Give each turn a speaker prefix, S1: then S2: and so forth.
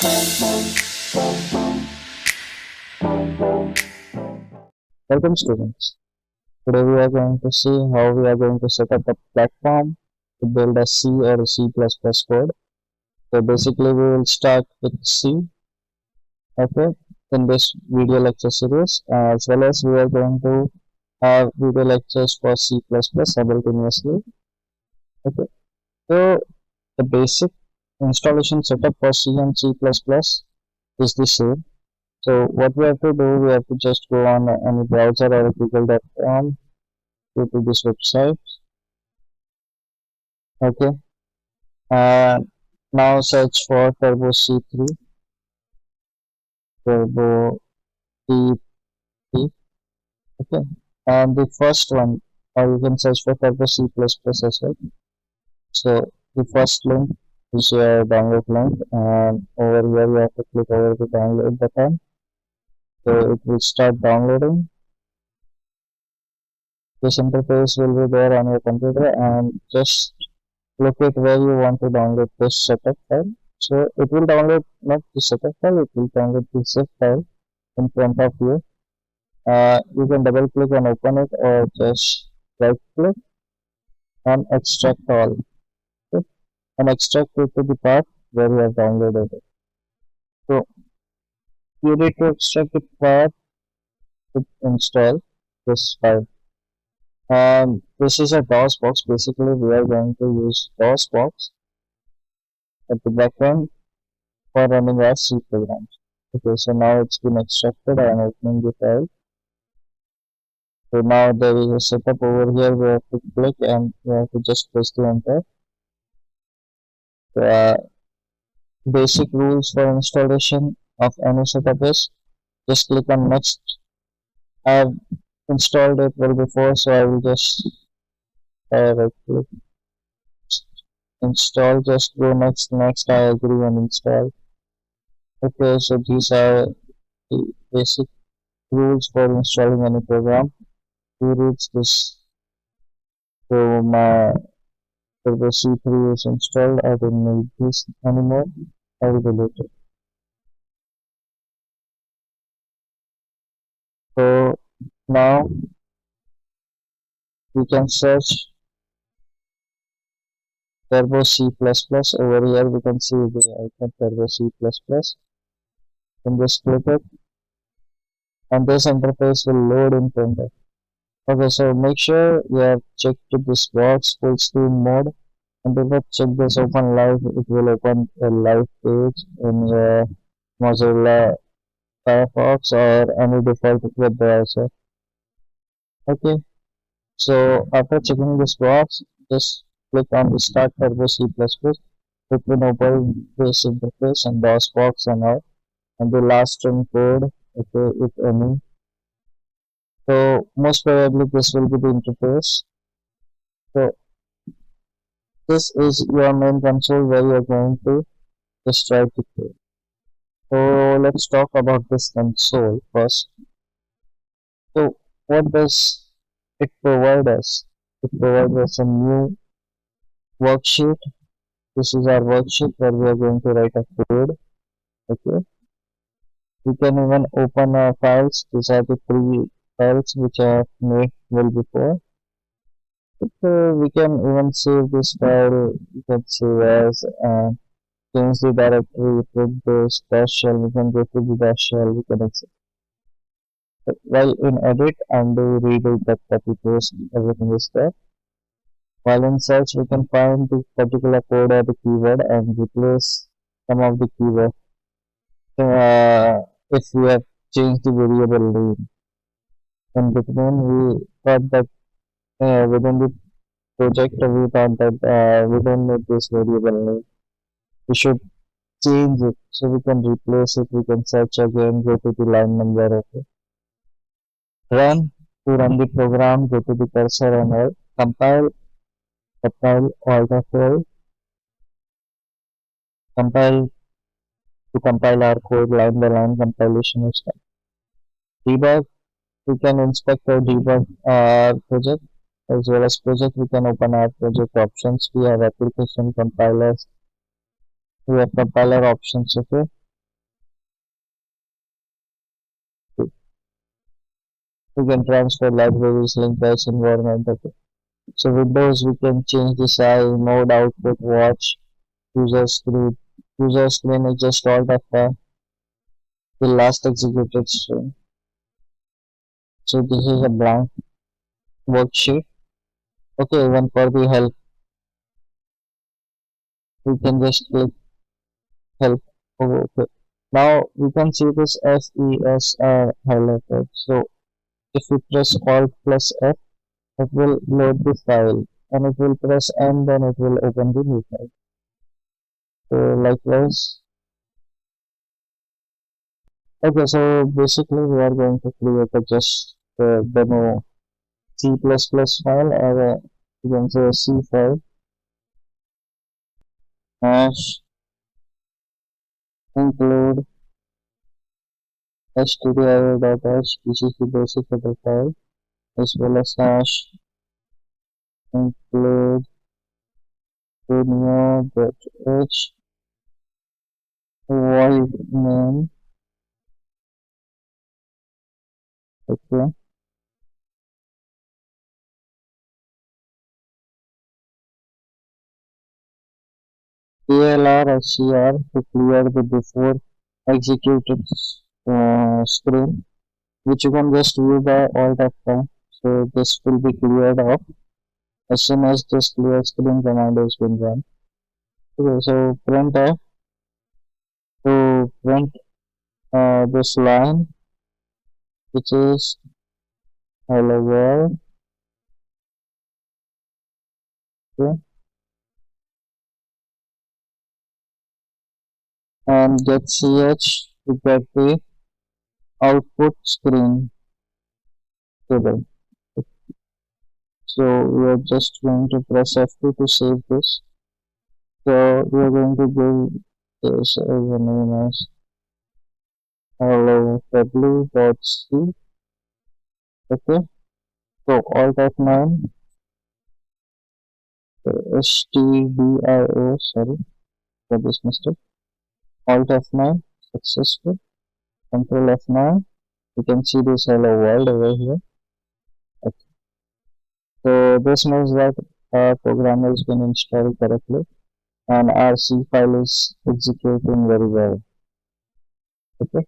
S1: Welcome students. Today we are going to see how we are going to set up a platform to build a C or a C++ code. So basically we will start with C, okay, in this video lecture series, as well as we are going to have video lectures for C++ simultaneously. Okay, so the basic installation setup for C and C++ is the same. So what we have to do, we have to just go on any browser or google.com, go to this website, okay, and now search for turbo C3, turbo C3, okay, and the first one, or you can search for turbo C++ as well. So the first link is your download link, and over here you have to click over the download button. So it will start downloading. This interface will be there on your computer, and just look at where you want to download this setup file. So it will download not the setup file, it will download the zip file in front of you. You can double click and open it, or just right click and extract all, okay, and extract it to the path where you have downloaded it. So you need to extract the path to install this file. And this is a DOS box. Basically we are going to use DOS box at the backend for running our C programs. Okay, so now it's been extracted. I am opening the file. So now there is a setup over here. We have to click and we have to just press the enter. Basic rules for installation of any setup is just click on next. I have installed it well before, so I will just right click, install, just go next, I agree and install. Okay, so these are the basic rules for installing any program. Who reads this? So my turbo C3 is installed. I don't need this anymore. I will delete it. So now we can search turbo C++. Over here we can see the icon turbo C++. Then just click it, and this interface will load in front of. Okay, so make sure you have checked this box full screen mode, and if you check this open live, it will open a live page in your Mozilla Firefox or any default web browser. Okay, so after checking this box, just click on the start turbo C++. It will open this interface and DOS box and all, and the last string code, okay, if any. So most probably this will be the interface. So this is your main console where you are going to just write the code. So let's talk about this console first. So what does it provide us? It provides us a new worksheet. This is our worksheet where we are going to write a code. Okay. We can even open our files. These are the three files which I have made well before. So we can even save this file. We can save as and change the directory, put this dash shell. We can go to the dash shell. We can exit. So while in edit, undo, redo, cut, copy, paste, everything is there. While in search, we can find the particular code or the keyword and replace some of the keyword. If we have changed the variable name. In between, we thought that within the project, we thought that we don't need this variable name. We should change it, so we can replace it. We can search again, go to the line number. Okay. Run. To run the program, go to the cursor and all. Compile alt F12. Compile. To compile our code line by line, compilation is done. Debug. We can inspect or debug our project. As well as project, we can open our project options. We have application compilers. We have compiler options. Okay. We can transfer libraries, link page, environment. Okay. So Windows, we can change the size, mode, output, watch, user screen. User screen is just all the last executed string. So this is a blank worksheet. Okay, even for the help, we can just click help. Oh, okay. Now we can see this FES highlighted. So if we press Alt plus F, it will load the file, and if we press N, then it will open the new file. So likewise, okay. So basically, we are going to create a just demo C++ file, or you can say a C file, hash include stdio.h, this is the basic header file, as well as hash include stdio.h void name. Okay, ALR or CR to clear the before executed screen, which you can just view by Alt F5. So this will be cleared off as soon as this clear screen command has been run. Okay, so printf to print this line, which is hello world. Okay, and get ch to get the output screen table. So we are just going to press F2 to save this. So we are going to give this as a name as hello w.c. Okay, so Alt F9, stdio, sorry for this mistake. Alt F9, successful. Control F9. You can see this hello world over here. Okay. So this means that our program has been installed correctly and our C file is executing very well. Okay.